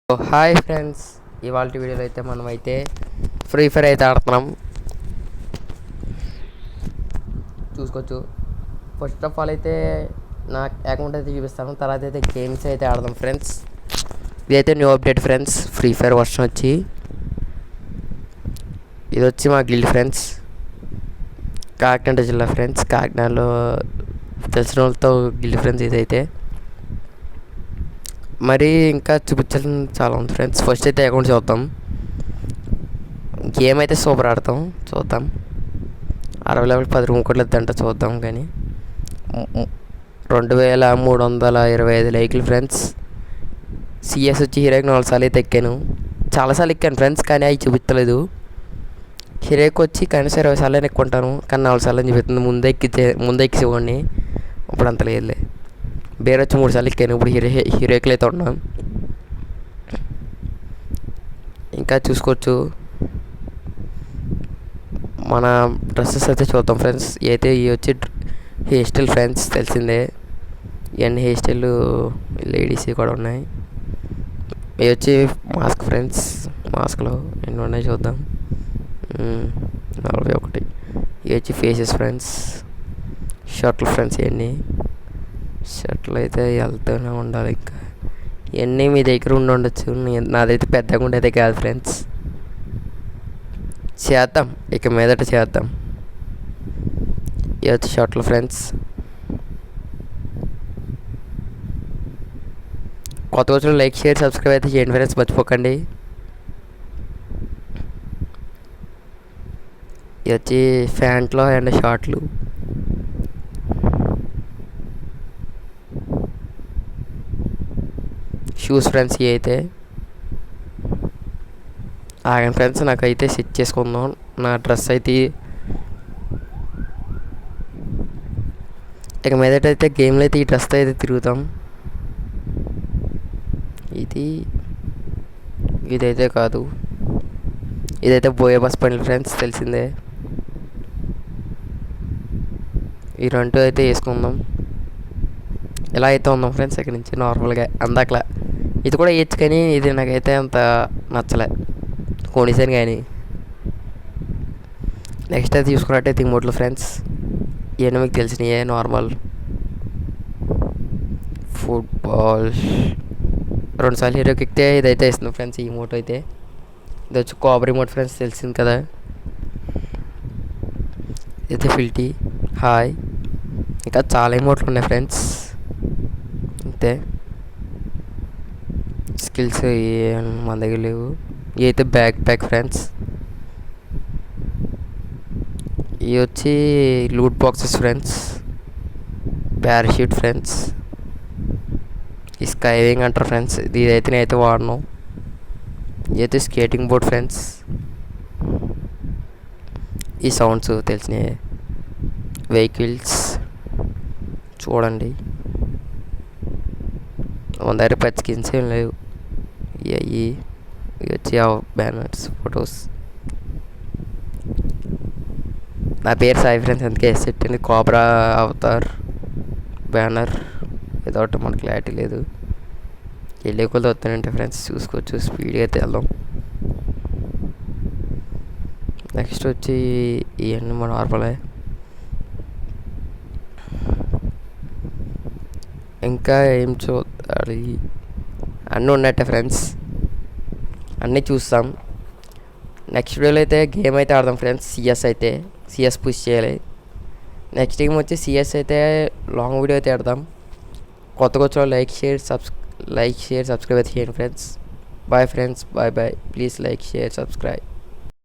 Hi friends, ఇవాళ వీడియోలో అయితే మనమైతే ఫ్రీ ఫైర్ అయితే ఆడుతున్నాం. చూసుకోవచ్చు. ఫస్ట్ ఆఫ్ ఆల్ అయితే నా అకౌంట్ అయితే చూపిస్తాను, తర్వాత అయితే గేమ్స్ అయితే ఆడదాం ఫ్రెండ్స్. ఇదైతే new update friends, free fire version వచ్చి ఇది వచ్చి మా గిల్డ్ ఫ్రెండ్స్, కాకినాడ జిల్లా ఫ్రెండ్స్. కాకినాడలో తెలిసిన వాళ్ళతో గిల్డ్ ఫ్రెండ్స్ ఇదైతే. మరి ఇంకా చూపించాలని చాలా ఉంది ఫ్రెండ్స్. ఫస్ట్ అయితే అకౌంట్ చూద్దాం. గేమ్ అయితే సూపర్ ఆడతాం, చూద్దాం. 60 లెవెల్ 10 రూమ్ కోట్లు వద్దంట, చూద్దాం. కానీ 2325 లైక్లు ఫ్రెండ్స్. సిఎస్ వచ్చి హీరోకి 4 సార్లు అయితే ఎక్కాను, చాలాసార్లు ఎక్కాను ఫ్రెండ్స్, కానీ అవి చూపించలేదు. హీరోకి వచ్చి కనీసం 20 సార్లు అని ఎక్కుంటాను, కానీ 4 సార్లు అని చూపిస్తుంది. ముందే ఎక్కిసేవాడిని, ఇప్పుడు అంత లేదులే. బేర్ వచ్చి 3 సార్లు ఎక్కాను, ఇప్పుడు హీరోకి అయితే ఉన్నాం. ఇంకా చూసుకోవచ్చు. మన డ్రెస్సెస్ అయితే చూద్దాం ఫ్రెండ్స్. అయితే ఇవి వచ్చి హెయిర్ స్టైల్ ఫ్రెండ్స్, తెలిసిందే. ఇవన్నీ హెయిర్ స్టైల్ లేడీస్ కూడా ఉన్నాయి. ఇవి వచ్చి మాస్క్ ఫ్రెండ్స్, మాస్క్లో ఎన్ని ఉన్నాయి చూద్దాం. 41. ఇవి వచ్చి ఫేసెస్ ఫ్రెండ్స్. షర్ట్లు ఫ్రెండ్స్, ఇవన్నీ షర్ట్లు అయితే వెళ్తూనే ఉండాలి. ఇంకా ఇవన్నీ మీ దగ్గర ఉండొచ్చు, నాదైతే పెద్దగా ఉండేది కాదు ఫ్రెండ్స్. చేద్దాం, ఇక మీదట చేద్దాం. ఇవి వచ్చి షర్ట్లు ఫ్రెండ్స్. కొత్త వచ్చిన లైక్ షేర్ సబ్స్క్రైబ్ అయితే చేయండి ఫ్రెండ్స్, మర్చిపోకండి. ఇవి వచ్చి ప్యాంట్లో అండ్ షార్ట్లు. Shoes friends. ఇవి అయితే ఆగండి ఫ్రెండ్స్, నాకైతే సెట్ చేసుకుందాం నా డ్రెస్ అయితే. ఇక మీదటైతే గేమ్లో అయితే ఈ డ్రెస్తో అయితే తిరుగుతాం. ఇదైతే కాదు, ఇదైతే బోయే బస్ పండ్లు ఫ్రెండ్స్, తెలిసిందే. ఈ 2 అయితే వేసుకుందాం. ఇలా అయితే ఉందాం ఫ్రెండ్స్. ఇక్కడ నుంచి నార్మల్గా అందాకలా ఇది కూడా వేయచ్చు, కానీ ఇది నాకైతే అంత నచ్చలే, కొనిసాను. కానీ నెక్స్ట్ అయితే చూసుకున్నట్టయితే ఇమోట్లు ఫ్రెండ్స్. ఇవన్నీ మీకు తెలిసినయే, నార్మల్. ఫుట్బాల్ 2 సార్లు హీరోకి ఎక్కితే ఇదైతే ఇస్తుంది ఫ్రెండ్స్. ఈ ఇమోట్ అయితే ఇది వచ్చి కోబ్రా ఇమోట్ ఫ్రెండ్స్, తెలిసింది కదా. ఇదైతే ఫిల్టీ హాయ్. ఇంకా చాలా ఇమోట్లు ఉన్నాయి ఫ్రెండ్స్, అంతే. స్కిల్స్ మన దగ్గర లేవు. ఇవి అయితే బ్యాక్ ప్యాక్ ఫ్రెండ్స్. ఇవి వచ్చి loot boxes friends. Parachute friends. ఈ స్కైవింగ్ అంటారు ఫ్రెండ్స్, ఇదైతే నేనైతే వాడను. ఇదైతే స్కేటింగ్ బోర్డ్ ఫ్రెండ్స్. ఈ సౌండ్స్ తెలిసినాయి. వెహికల్స్ చూడండి, మన దగ్గర పచ్చి స్కిన్స్ ఏం లేవు. ఇవి వచ్చి బ్యానర్స్, ఫొటోస్. నా పేరు సాయి ఫ్రెండ్స్, అందుకే సెట్ అండి. కోబ్రా అవతార్ బ్యానర్ ఏదో ఒకటి, మనకు క్లారిటీ లేదు. వెళ్ళే కొలతో వస్తానంటే ఫ్రెండ్స్, చూసుకోవచ్చు. స్పీడ్గా అయితే వెళ్దాం. నెక్స్ట్ వచ్చి ఇవన్నీ మన నార్మలే. ఇంకా ఏం చూడాలి, అన్నీ ఉన్నట్టే ఫ్రెండ్స్, అన్నీ చూస్తాం. నెక్స్ట్ వీడియోలో అయితే గేమ్ అయితే ఆడదాం ఫ్రెండ్స్. సిఎస్ పుష్ చేయాలి. నెక్స్ట్ గేమ్ వచ్చి సిఎస్ అయితే లాంగ్ వీడియో అయితే ఆడదాం. కొత్తగా వచ్చిన లైక్ షేర్ సబ్స్క్రైబ్ అయితే చేయండి friends. Bye friends, bye. Please like share subscribe.